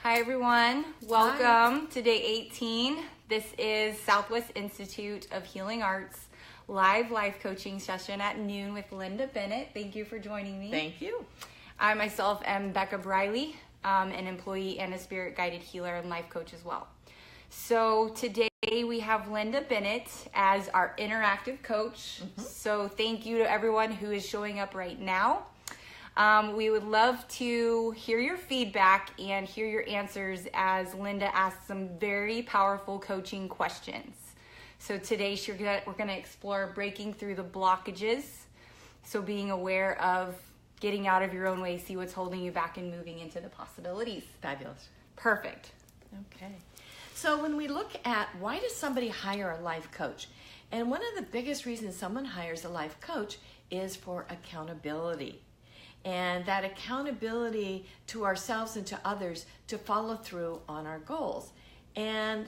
Hi everyone, welcome to day 18. This is Southwest Institute of Healing Arts live life coaching session at noon with Linda Bennett. Thank you for joining me. Thank you. I myself am Becca Briley, an employee and a spirit guided healer and life coach as well. So today we have Linda Bennett as our interactive coach. So thank you to everyone who is showing up right now. We would love to hear your feedback and hear your answers as Linda asks some very powerful coaching questions. So today we're going to explore breaking through the blockages. So being aware of getting out of your own way, see what's holding you back and moving into the possibilities. Fabulous. Perfect. Okay. So when we look at why does somebody hire a life coach? And one of the biggest reasons someone hires a life coach is for accountability. And that accountability to ourselves and to others to follow through on our goals. And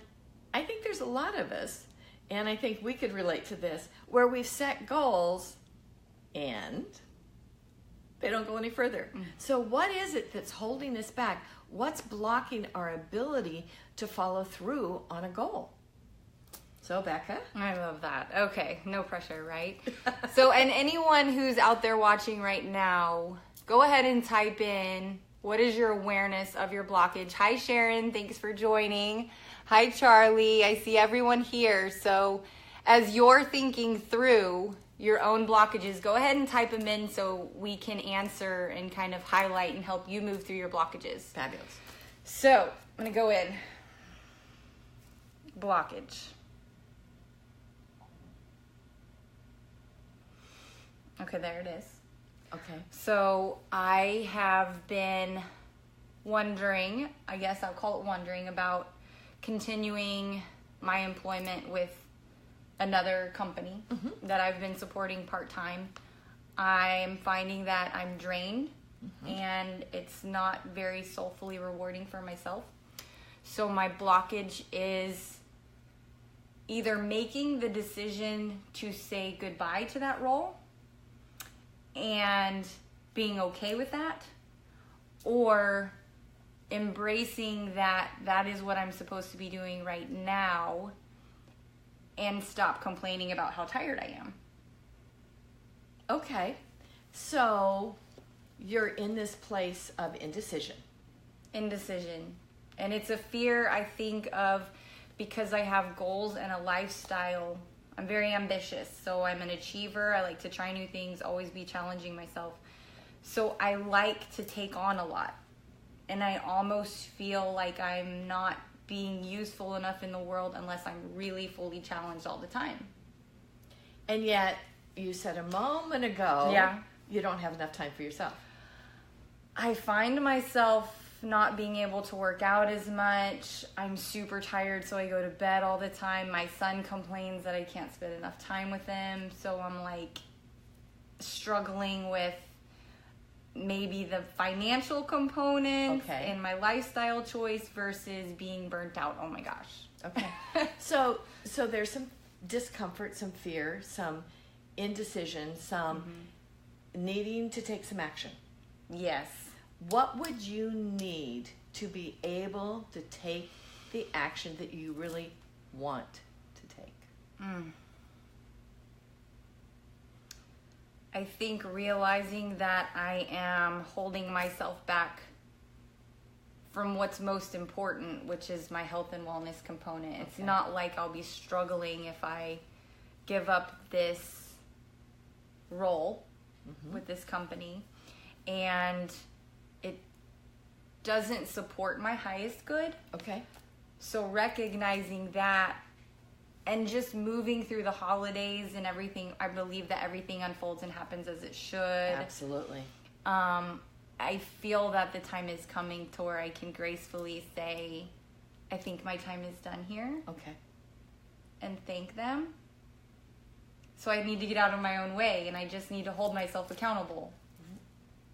I think there's a lot of us, and I think we could relate to this, where we've set goals and they don't go any further. So what is it that's holding us back? What's blocking our ability to follow through on a goal? So, Becca? I love that. Okay, no pressure, right? So, and anyone who's out there watching right now, go ahead and type in, what is your awareness of your blockage? Hi, Sharon. Thanks for joining. Hi, Charlie. I see everyone here. So, as you're thinking through your own blockages, go ahead and type them in so we can answer and kind of highlight and help you move through your blockages. Fabulous. So, I'm going to go in. Blockage. Okay, there it is. Okay. So I have been wondering, I guess I'll call it wondering, about continuing my employment with another company that I've been supporting part-time. I'm finding that I'm drained and it's not very soulfully rewarding for myself. So my blockage is either making the decision to say goodbye to that role and being okay with that, or embracing that is what I'm supposed to be doing right now and stop complaining about how tired I am. Okay. So you're in this place of indecision. Indecision. And it's a fear I think of because I have goals and a lifestyle. I'm very ambitious, so I'm an achiever. I like to try new things, always be challenging myself. So I like to take on a lot. And I almost feel like I'm not being useful enough in the world unless I'm really fully challenged all the time. And yet, you said a moment ago, you don't have enough time for yourself. I find myself not being able to work out as much. I'm super tired, so I go to bed all the time. My son complains that I can't spend enough time with him, so I'm like struggling with maybe the financial components and my lifestyle choice versus being burnt out. Oh my gosh. Okay. So there's some discomfort, some fear, some indecision, some needing to take some action. Yes. What would you need to be able to take the action that you really want to take? I think realizing that I am holding myself back from what's most important, which is my health and wellness component. It's not like I'll be struggling if I give up this role with this company and it doesn't support my highest good. Okay. So recognizing that and just moving through the holidays and everything, I believe that everything unfolds and happens as it should. Absolutely. I feel that the time is coming to where I can gracefully say, I think my time is done here. Okay. And thank them. So I need to get out of my own way and I just need to hold myself accountable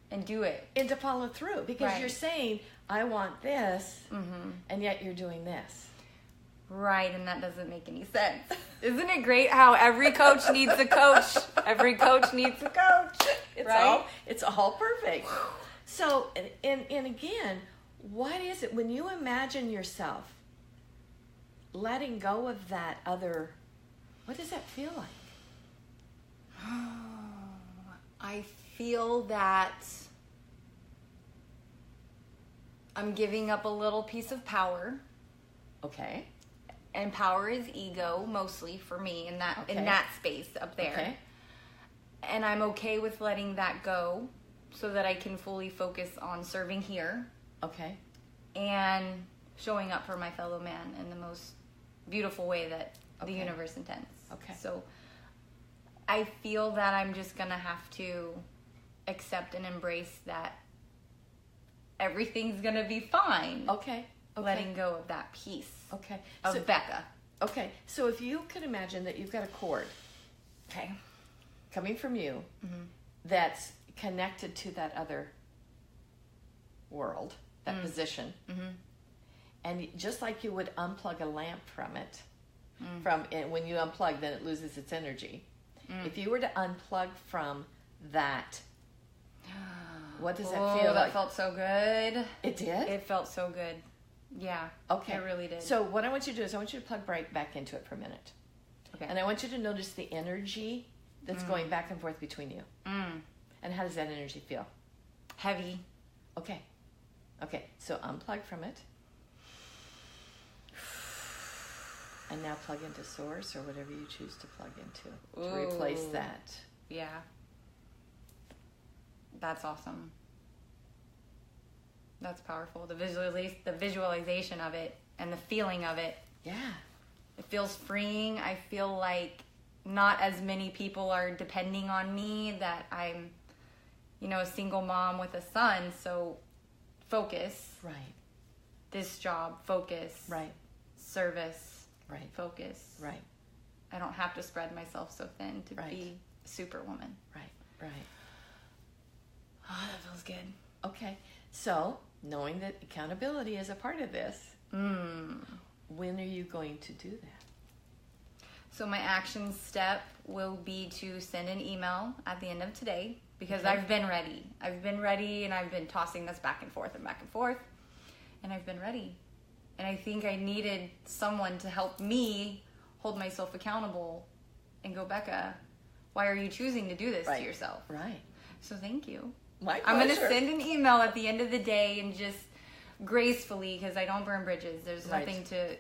and do it. And to follow through because you're saying, I want this, and yet you're doing this. Right, and that doesn't make any sense. Isn't it great how every coach needs a coach? Every coach needs a coach. It's all perfect. So, and again, what is it when you imagine yourself letting go of that other, what does that feel like? I feel that I'm giving up a little piece of power. Okay. And power is ego, mostly for me in that space up there. Okay. And I'm okay with letting that go so that I can fully focus on serving here. Okay. And showing up for my fellow man in the most beautiful way that the universe intends. Okay. So I feel that I'm just going to have to accept and embrace that everything's going to be fine. Okay. Letting go of that piece. Okay. Of Becca. Okay. So if you could imagine that you've got a cord. Okay. Coming from you, that's connected to that other world, that position. And just like you would unplug a lamp from it, and when you unplug, then it loses its energy. If you were to unplug from that, what does that feel like? That felt so good. It did? It felt so good. Yeah. Okay. It really did. So what I want you to do is I want you to plug right back into it for a minute. Okay. And I want you to notice the energy that's going back and forth between you. And how does that energy feel? Heavy. Okay. Okay. So unplug from it. And now plug into source or whatever you choose to plug into to replace that. Yeah. That's awesome. That's powerful. The visualization of it and the feeling of it. Yeah. It feels freeing. I feel like not as many people are depending on me, that I'm, a single mom with a son. So focus. Right. This job, focus. Right. Service. Right. Focus. Right. I don't have to spread myself so thin to be a superwoman. Right. Right. Oh, that feels good. Okay. So, knowing that accountability is a part of this, when are you going to do that? So my action step will be to send an email at the end of today, because I've been ready. I've been ready, and I've been tossing this back and forth, and I've been ready. And I think I needed someone to help me hold myself accountable and go, Becca, why are you choosing to do this to yourself? Right. So thank you. My pleasure. I'm going to send an email at the end of the day, and just gracefully, because I don't burn bridges. There's nothing to,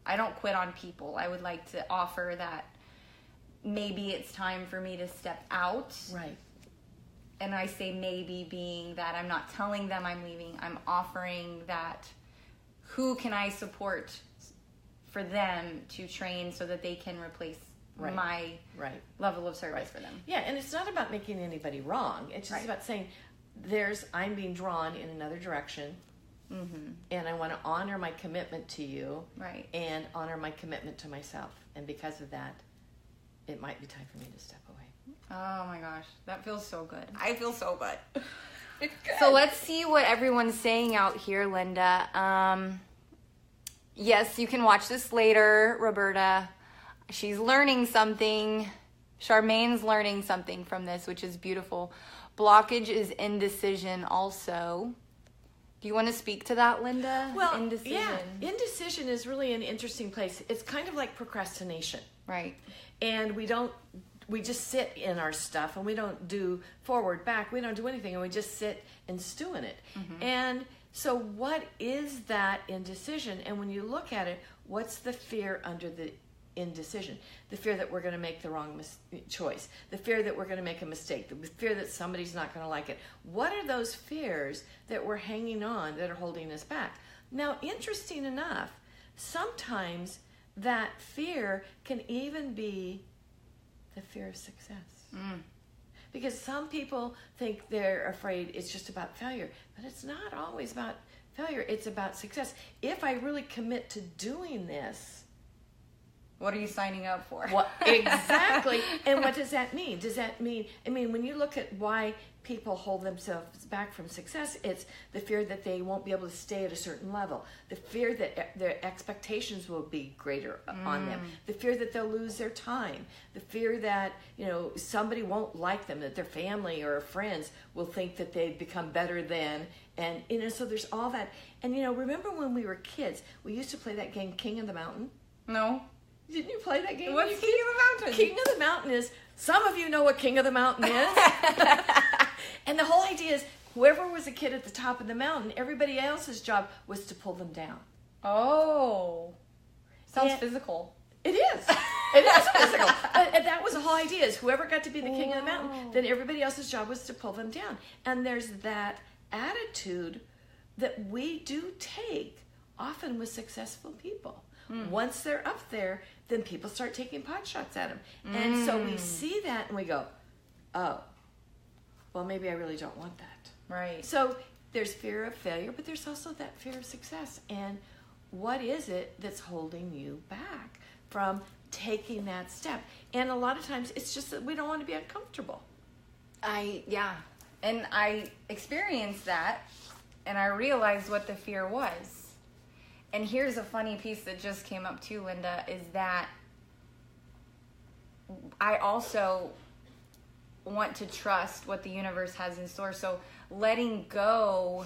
I don't quit on people. I would like to offer that maybe it's time for me to step out. Right. And I say maybe being that I'm not telling them I'm leaving. I'm offering that who can I support for them to train so that they can replace my level of service for them. Yeah, and it's not about making anybody wrong. It's just about saying I'm being drawn in another direction. And I want to honor my commitment to you. Right. And honor my commitment to myself. And because of that, it might be time for me to step away. Oh my gosh, that feels so good. I feel so good. So let's see what everyone's saying out here, Linda. Yes, you can watch this later, Roberta. She's learning something. Charmaine's learning something from this, which is beautiful. Blockage is indecision also. Do you want to speak to that, Linda? Well, indecision. Yeah, indecision is really an interesting place. It's kind of like procrastination. Right. And we just sit in our stuff, and we don't do forward, back. We don't do anything, and we just sit and stew in it. And so what is that indecision? And when you look at it, what's the fear under the indecision? The fear that we're going to make the wrong choice. The fear that we're going to make a mistake. The fear that somebody's not going to like it. What are those fears that we're hanging on that are holding us back? Now, interesting enough, sometimes that fear can even be the fear of success. Because some people think they're afraid it's just about failure, but it's not always about failure. It's about success. If I really commit to doing this, What are you signing up for? What exactly? And what does that mean? Does that mean, when you look at why people hold themselves back from success, it's the fear that they won't be able to stay at a certain level, the fear that their expectations will be greater on them, the fear that they'll lose their time, the fear that, somebody won't like them, that their family or friends will think that they've become better than, and, so there's all that. And, remember when we were kids, we used to play that game, King of the Mountain? No. Didn't you play that game? What's King of the Mountain? King of the Mountain is, some of you know what King of the Mountain is. And the whole idea is, whoever was a kid at the top of the mountain, everybody else's job was to pull them down. Oh. Sounds physical. It is. It is physical. But that was the whole idea, is whoever got to be the king of the mountain, then everybody else's job was to pull them down. And there's that attitude that we do take often with successful people. Once they're up there, then people start taking pot shots at them. And so we see that and we go, oh, well, maybe I really don't want that. Right. So there's fear of failure, but there's also that fear of success. And what is it that's holding you back from taking that step? And a lot of times it's just that we don't want to be uncomfortable. And I experienced that, and I realized what the fear was. And here's a funny piece that just came up too, Linda, is that I also want to trust what the universe has in store. So letting go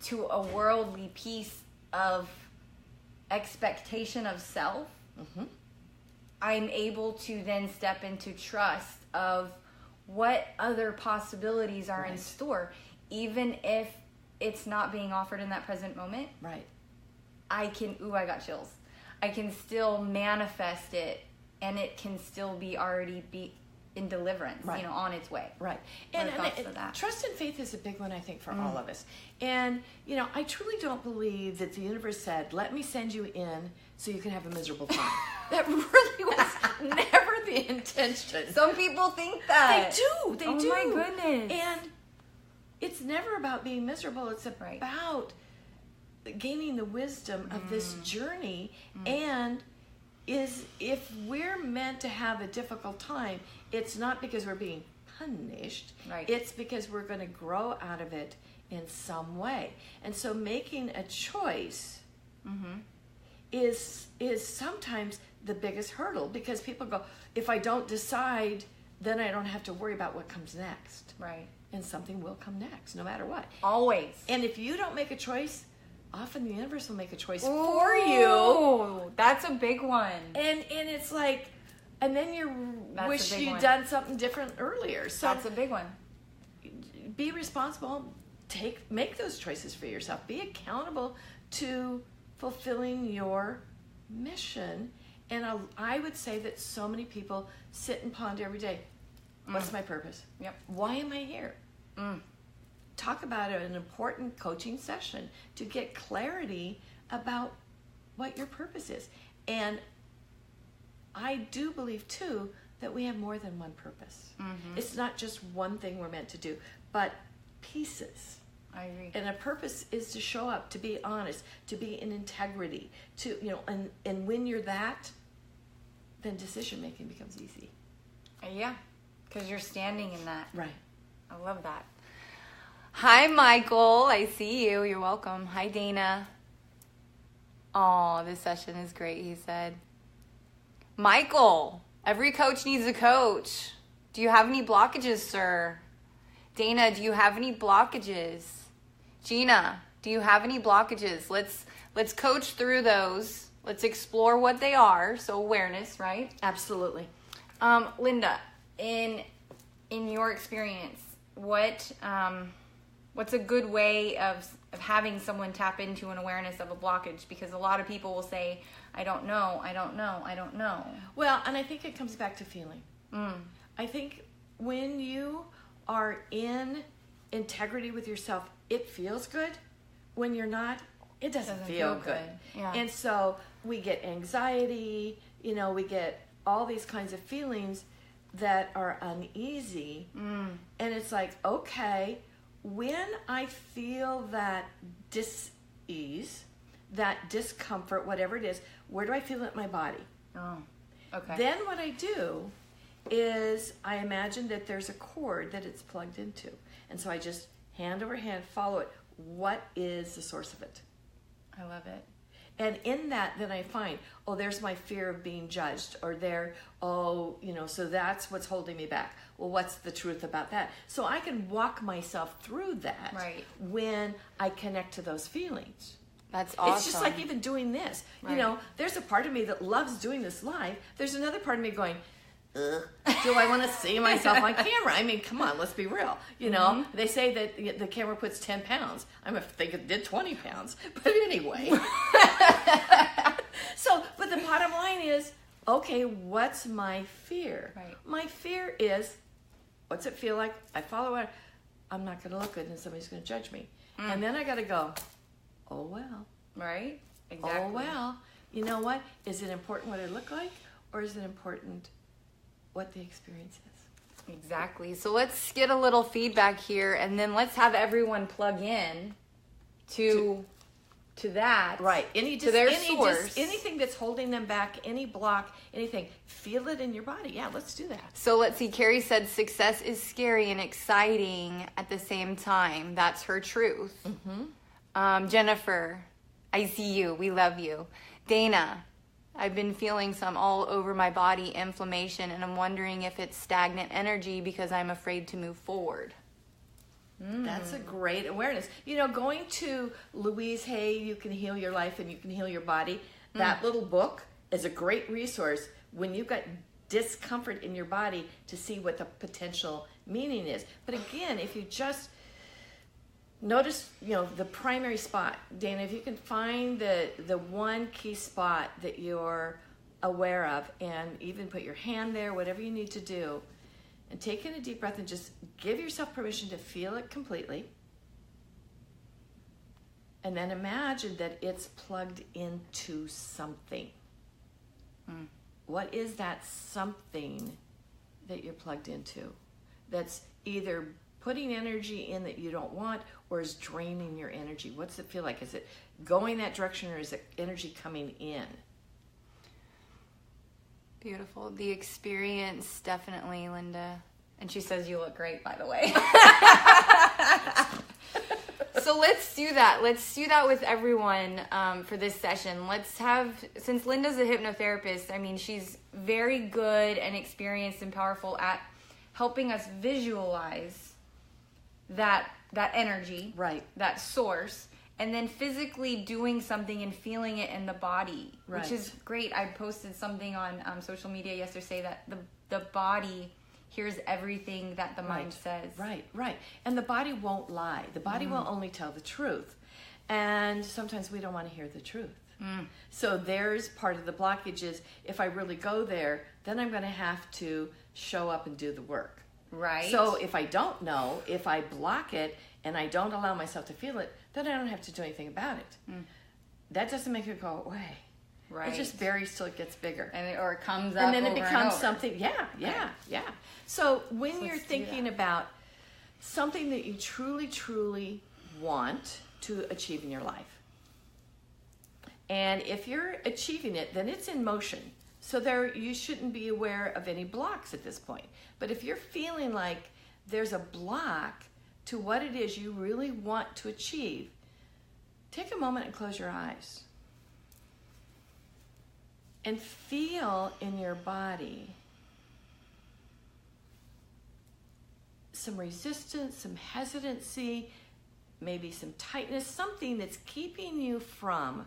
to a worldly piece of expectation of self, I'm able to then step into trust of what other possibilities are in store, even if it's not being offered in that present moment. Right. I got chills. I can still manifest it, and it can still be in deliverance, on its way. Right. And trust and faith is a big one, I think, for all of us. And, I truly don't believe that the universe said, let me send you in so you can have a miserable time. That really was never the intention. Some people think that. They do. Oh, my goodness. And it's never about being miserable. It's about gaining the wisdom of this journey. And if we're meant to have a difficult time, it's not because we're being punished. Right. It's because we're going to grow out of it in some way. And so making a choice is sometimes the biggest hurdle, because people go, if I don't decide, then I don't have to worry about what comes next. Right. And something will come next, no matter what. Always. And if you don't make a choice, often the universe will make a choice for you. Oh, that's a big one. And it's like, and then wish you'd done something different earlier. So that's a big one. Be responsible. Make those choices for yourself. Be accountable to fulfilling your mission. And I would say that so many people sit and ponder every day. What's my purpose? Yep. Why am I here? Talk about an important coaching session to get clarity about what your purpose is. And I do believe, too, that we have more than one purpose. It's not just one thing we're meant to do, but pieces. I agree. And a purpose is to show up, to be honest, to be in integrity, and when you're that, then decision making becomes easy. Yeah, because you're standing in that. Right. I love that. Hi, Michael. I see you. You're welcome. Hi, Dana. Oh, this session is great, he said. Michael, every coach needs a coach. Do you have any blockages, sir? Dana, do you have any blockages? Gina, do you have any blockages? Let's coach through those. Let's explore what they are. So awareness, right? Absolutely. Linda, in your experience, what's a good way of having someone tap into an awareness of a blockage? Because a lot of people will say, I don't know. Well, and I think it comes back to feeling. I think when you are in integrity with yourself, it feels good. When you're not, it doesn't feel good. Yeah. And so we get anxiety, we get all these kinds of feelings that are uneasy. And it's like, okay, when I feel that dis-ease, that discomfort, whatever it is, where do I feel it in my body? Oh. Okay. Then what I do is I imagine that there's a cord that it's plugged into. And so I just hand over hand follow it. What is the source of it? I love it. And in that, then I find, oh, there's my fear of being judged, or there, oh, so that's what's holding me back. Well, what's the truth about that? So I can walk myself through that when I connect to those feelings. That's awesome. It's just like even doing this. Right. There's a part of me that loves doing this live. There's another part of me going, do I want to see myself on camera? I mean, come on, let's be real. They say that the camera puts 10 pounds. I'm thinking it did 20 pounds. But anyway. But the bottom line is, okay, what's my fear? Right. My fear is, what's it feel like? I follow it. I'm not going to look good and somebody's going to judge me. And then I got to go, oh, well. Right? Exactly. Oh, well. You know what? Is it important what I look like, or is it important what the experience is? Exactly. So let's get a little feedback here, and then let's have everyone plug in to that. Right. To their source. Anything that's holding them back, any block, anything, feel it in your body. Yeah, let's do that. So let's see. Carrie said success is scary and exciting at the same time. That's her truth. Mm-hmm. Jennifer, I see you. We love you. Dana, I've been feeling some all over my body inflammation, and I'm wondering if it's stagnant energy because I'm afraid to move forward. That's a great awareness. Going to Louise Hay, You Can Heal Your Life and You Can Heal Your Body, that little book is a great resource when you've got discomfort in your body to see what the potential meaning is. But again, if you just notice, the primary spot, Dana, if you can find the one key spot that you're aware of and even put your hand there, whatever you need to do, and take in a deep breath and just give yourself permission to feel it completely. And then imagine that it's plugged into something. What is that something that you're plugged into that's either putting energy in that you don't want or is draining your energy? What's it feel like? Is it going that direction, or is it energy coming in? Beautiful. The experience, definitely, Linda. And she says you look great, by the way. So let's do that. Let's do that with everyone for this session. Let's have, since Linda's a hypnotherapist, I mean, she's very good and experienced and powerful at helping us visualize that energy, right, that source, and then physically doing something and feeling it in the body, right, which is great. I posted something on social media yesterday that the body hears everything that the mind says. Right. And the body won't lie. The body will only tell the truth. And sometimes we don't want to hear the truth. So there's part of the blockage is, if I really go there, then I'm going to have to show up and do the work. Right. So if I don't know, if I block it and I don't allow myself to feel it, then I don't have to do anything about it. That doesn't make it go away. Right. It just buries till it gets bigger. Or it comes up and then over it becomes over. something. Yeah. So when you're thinking about something that you truly, truly want to achieve in your life, and if you're achieving it, then it's in motion. So you shouldn't be aware of any blocks at this point. But if you're feeling like there's a block to what it is you really want to achieve, take a moment and close your eyes. And feel in your body some resistance, some hesitancy, maybe some tightness, something that's keeping you from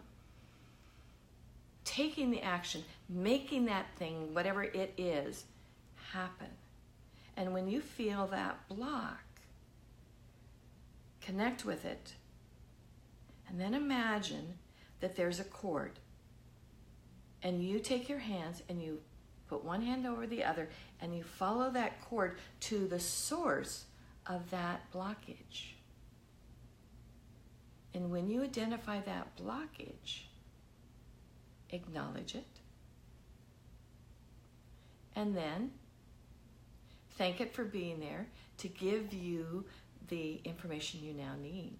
taking the action, making that thing, whatever it is, happen. And when you feel that block, connect with it, and then imagine that there's a cord. And you take your hands and you put one hand over the other and you follow that cord to the source of that blockage. And when you identify that blockage, acknowledge it. And then thank it for being there to give you the information you now need.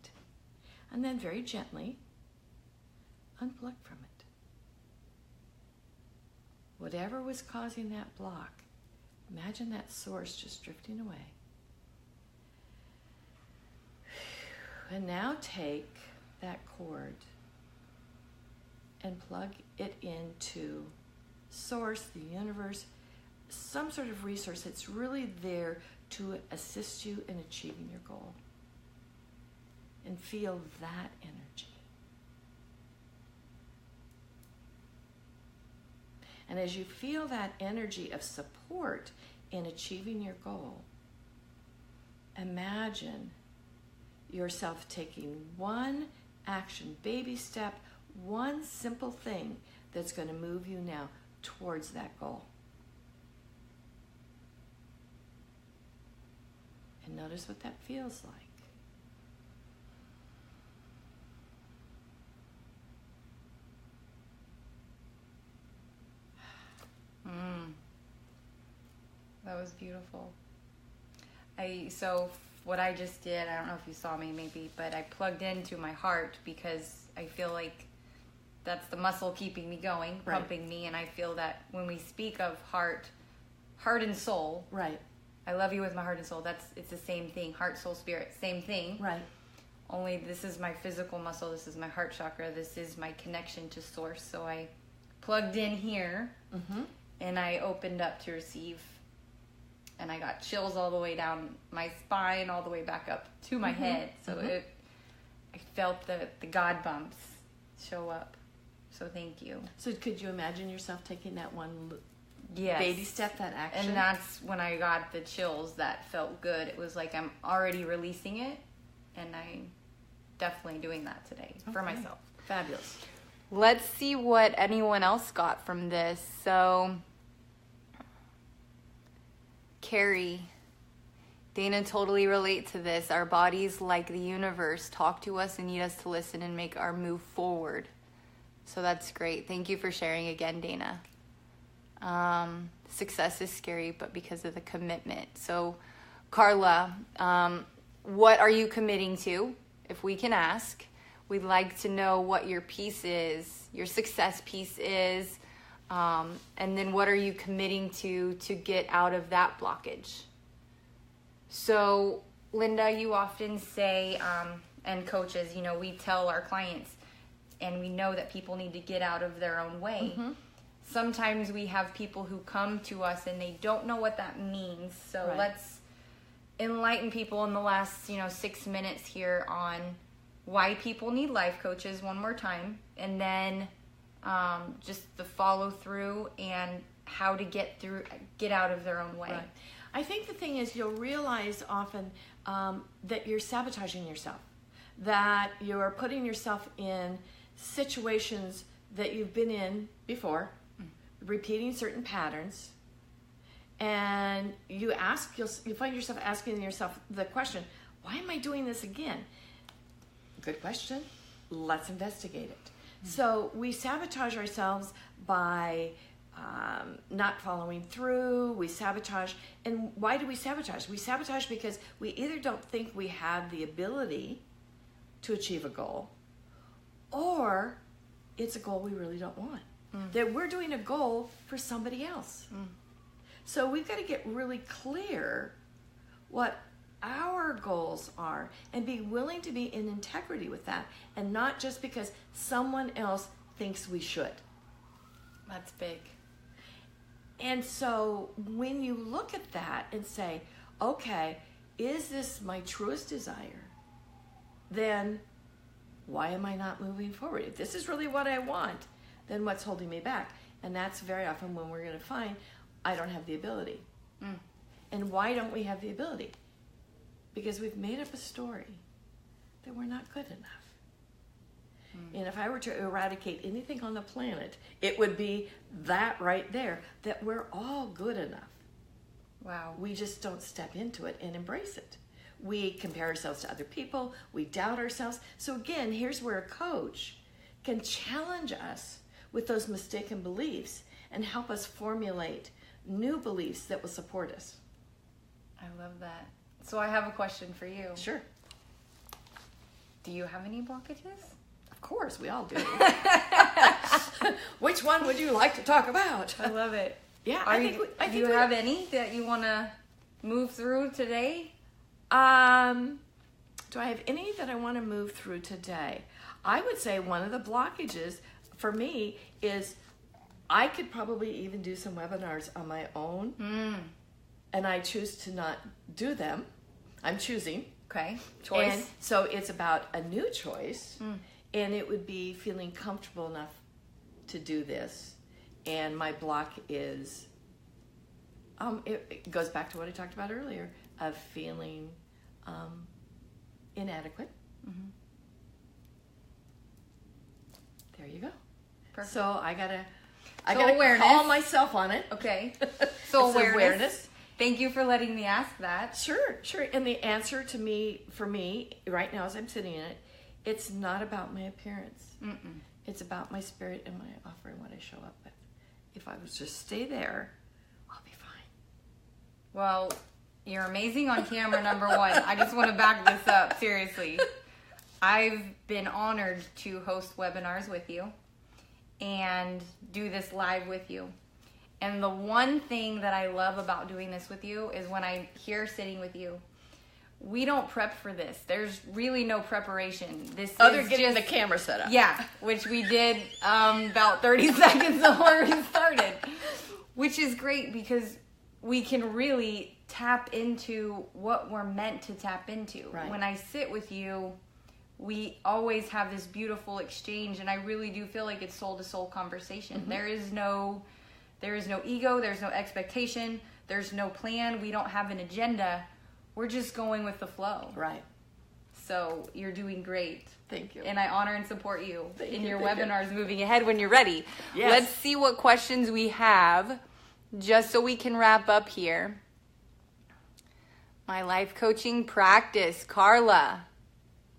And then very gently unplug from it. whatever was causing that block, imagine that source just drifting away. And now take that cord and plug it into source, the universe, some sort of resource that's really there to assist you in achieving your goal. And feel that energy. And as you feel that energy of support in achieving your goal, imagine yourself taking one action, baby step, one simple thing that's going to move you now towards that goal. And notice what that feels like. That was beautiful. So what I just did, I don't know if you saw me maybe, but I plugged into my heart because I feel like that's the muscle keeping me going, Right. pumping me, and I feel that when we speak of heart and soul, Right. I love you with my heart and soul. It's the same thing. Heart, soul, spirit, same thing. Right. Only this is my physical muscle. This is my heart chakra. This is my connection to source. So I plugged in here, and I opened up to receive. And I got chills all the way down my spine, all the way back up to my head. So I felt the God bumps show up. So thank you. So could you imagine yourself taking that one Yes. baby step, that action? And that's when I got the chills. That felt good. It was like I'm already releasing it, and I'm definitely doing that today for myself. Fabulous. Let's see what anyone else got from this. So, Carrie, Dana, totally relate to this. Our bodies, like the universe, talk to us and need us to listen and make our move forward. So that's great. Thank you for sharing again, Dana. Success is scary, but because of the commitment. So, Carla, what are you committing to? If we can ask, we'd like to know what your piece is, your success piece is, and then what are you committing to get out of that blockage? So, Linda, you often say, and coaches, we tell our clients, and we know that people need to get out of their own way. Sometimes we have people who come to us and they don't know what that means. So let's enlighten people in the last, 6 minutes here on why people need life coaches one more time. And then just the follow through and how to get out of their own way. Right. I think the thing is you'll realize often that you're sabotaging yourself, that you're putting yourself in situations that you've been in before, repeating certain patterns, and you find yourself asking yourself the question, why am I doing this again? Good question. Let's investigate it. So we sabotage ourselves by not following through. We sabotage. And why do we sabotage? We sabotage because we either don't think we have the ability to achieve a goal, or it's a goal we really don't want. That we're doing a goal for somebody else. So we've got to get really clear what our goals are and be willing to be in integrity with that, and not just because someone else thinks we should. That's big. And so when you look at that and say, okay, is this my truest desire? Then why am I not moving forward? If this is really what I want, then what's holding me back? And that's very often when we're going to find, I don't have the ability. And why don't we have the ability? Because we've made up a story that we're not good enough. And if I were to eradicate anything on the planet, it would be that right there, that we're all good enough. Wow. We just don't step into it and embrace it. We compare ourselves to other people. We doubt ourselves. So again, here's where a coach can challenge us with those mistaken beliefs and help us formulate new beliefs that will support us. I love that. So I have a question for you. Sure. Do you have any blockages? Of course, we all do. Which one would you like to talk about? I love it. Yeah, Do you have any that you want to move through today? Do I have any that I want to move through today? I would say one of the blockages for me is I could probably even do some webinars on my own, and I choose to not do them. I'm choosing. Okay, choice. And so it's about a new choice, and it would be feeling comfortable enough to do this. And my block is, it goes back to what I talked about earlier, of feeling inadequate. Mm-hmm. There you go. Perfect. So I gotta call myself on it. Okay. So awareness. Thank you for letting me ask that. Sure. And the answer for me, right now as I'm sitting in it, it's not about my appearance. Mm-mm. It's about my spirit and my offering, what I show up with. If I was just stay there, I'll be fine. Well, you're amazing on camera, number one. I just want to back this up, seriously. I've been honored to host webinars with you and do this live with you. And the one thing that I love about doing this with you is when I'm here sitting with you, we don't prep for this. There's really no preparation. Other than getting the camera set up. Yeah, which we did about 30 seconds before we started, which is great because we can really tap into what we're meant to tap into. Right. When I sit with you, we always have this beautiful exchange, and I really do feel like it's soul-to-soul conversation. Mm-hmm. There is no ego, there's no expectation, there's no plan, we don't have an agenda. We're just going with the flow. Right. So you're doing great. Thank you. And I honor and support you in your webinars moving ahead when you're ready. Yes. Let's see what questions we have just so we can wrap up here. My life coaching practice, Carla.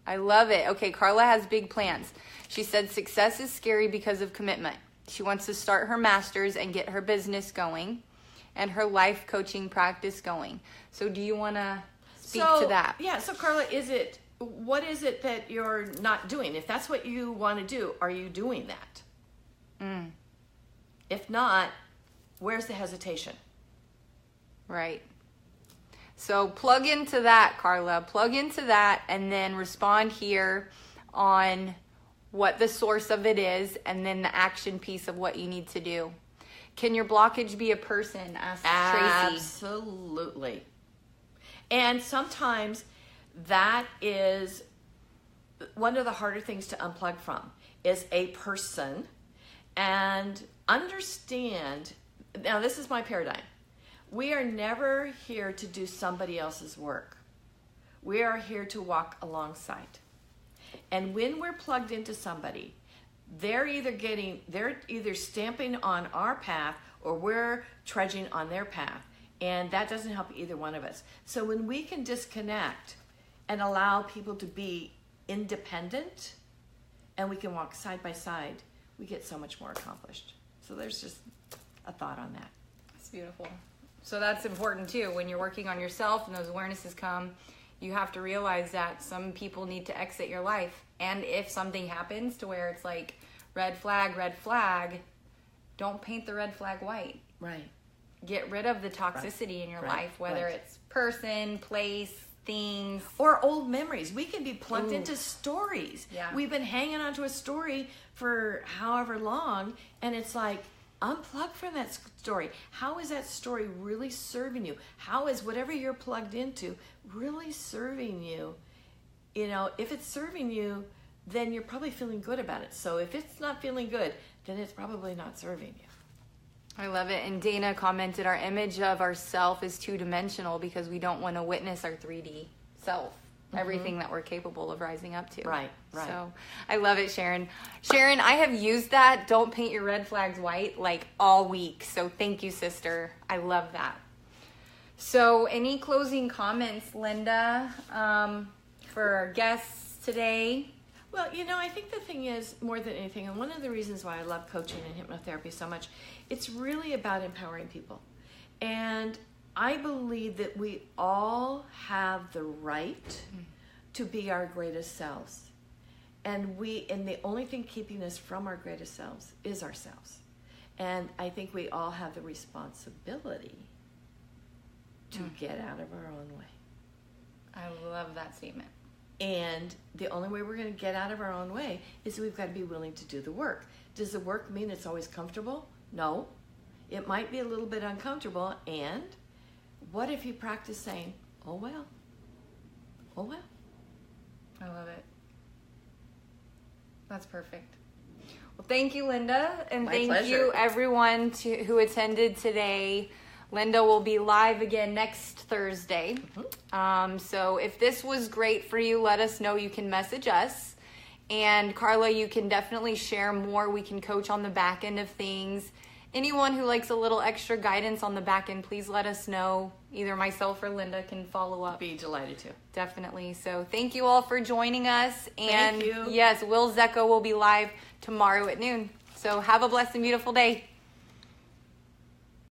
I love it. Okay, Carla has big plans. She said success is scary because of commitment. She wants to start her master's and get her business going and her life coaching practice going. So do you want to speak to that? Yeah, so Carla, what is it that you're not doing? If that's what you want to do, are you doing that? If not, where's the hesitation? Right. So plug into that, Carla. Plug into that and then respond here on what the source of it is and then the action piece of what you need to do. Can your blockage be a person? Asked Tracy. Absolutely. And sometimes that is one of the harder things to unplug from is a person. And understand, now this is my paradigm. We are never here to do somebody else's work. We are here to walk alongside. And when we're plugged into somebody, they're either stamping on our path or we're trudging on their path. And that doesn't help either one of us. So when we can disconnect and allow people to be independent and we can walk side by side, we get so much more accomplished. So there's just a thought on that. That's beautiful. So that's important too. When you're working on yourself and those awarenesses come, you have to realize that some people need to exit your life. And if something happens to where it's like red flag, don't paint the red flag white. Right. Get rid of the toxicity in your life, whether it's person, place, things. Or old memories. We can be plugged into stories. Yeah. We've been hanging on to a story for however long, and it's like, unplug from that story. How is that story really serving you? How is whatever you're plugged into really serving you? You know, if it's serving you, then you're probably feeling good about it. So if it's not feeling good, then it's probably not serving you. I love it. And Dana commented, our image of ourself is two-dimensional because we don't want to witness our 3D self. Everything that we're capable of rising up to. Right. So I love it, Sharon. Sharon, I have used that don't paint your red flags white like all week. So thank you, sister. I love that. So any closing comments, Linda, for our guests today? Well, you know, I think the thing is, more than anything, and one of the reasons why I love coaching and hypnotherapy so much, it's really about empowering people. And I believe that we all have the right to be our greatest selves. And the only thing keeping us from our greatest selves is ourselves. And I think we all have the responsibility to get out of our own way. I love that statement. And the only way we're going to get out of our own way is we've got to be willing to do the work. Does the work mean it's always comfortable? No. It might be a little bit uncomfortable. And what if you practice saying, oh well, oh well. I love it. That's perfect. Well, thank you, Linda, and thank you everyone who attended today. Linda will be live again next Thursday. So if this was great for you, let us know. You can message us. And Carla, you can definitely share more. We can coach on the back end of things. Anyone who likes a little extra guidance on the back end, please let us know. Either myself or Linda can follow up. Be delighted to. Definitely. So thank you all for joining us. And thank you. Yes, Will Zecco will be live tomorrow at noon. So have a blessed and beautiful day.